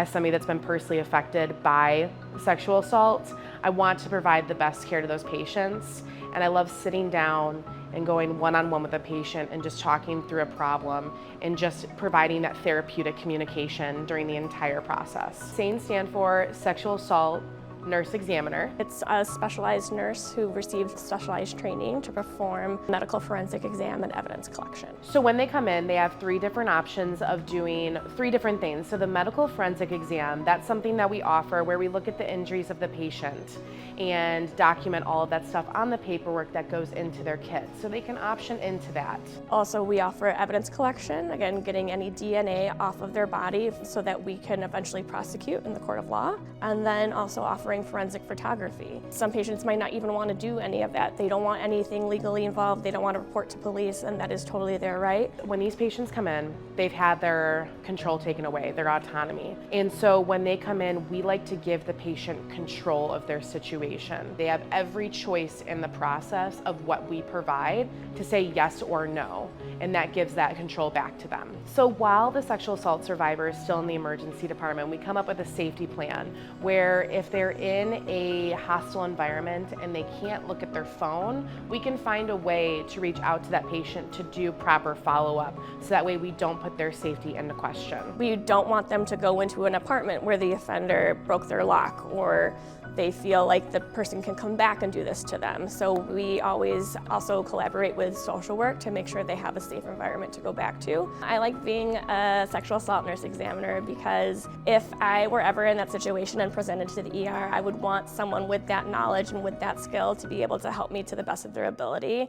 as somebody that's been personally affected by sexual assault, I want to provide the best care to those patients. And I love sitting down and going one-on-one with a patient and just talking through a problem and just providing that therapeutic communication during the entire process. SANE stands for Sexual Assault Nurse Examiner. It's a specialized nurse who received specialized training to perform medical forensic exam and evidence collection. So when they come in, they have 3 different options of doing 3 different things. So the medical forensic exam, that's something that we offer where we look at the injuries of the patient and document all of that stuff on the paperwork that goes into their kit. So they can option into that. Also, we offer evidence collection, again, getting any DNA off of their body so that we can eventually prosecute in the court of law, and then also offering forensic photography. Some patients might not even want to do any of that. They don't want anything legally involved. They don't want to report to police, and that is totally their right. When these patients come in, they've had their control taken away, their autonomy. And so when they come in, we like to give the patient control of their situation. They have every choice in the process of what we provide to say yes or no, and that gives that control back to them. So while the sexual assault survivor is still in the emergency department, we come up with a safety plan where if they're in a hostile environment and they can't look at their phone, we can find a way to reach out to that patient to do proper follow-up, so that way we don't put their safety into question. We don't want them to go into an apartment where the offender broke their lock or they feel like the person can come back and do this to them. So we always also collaborate with social work to make sure they have a safe environment to go back to. I like being a sexual assault nurse examiner because if I were ever in that situation and presented to the ER, I would want someone with that knowledge and with that skill to be able to help me to the best of their ability.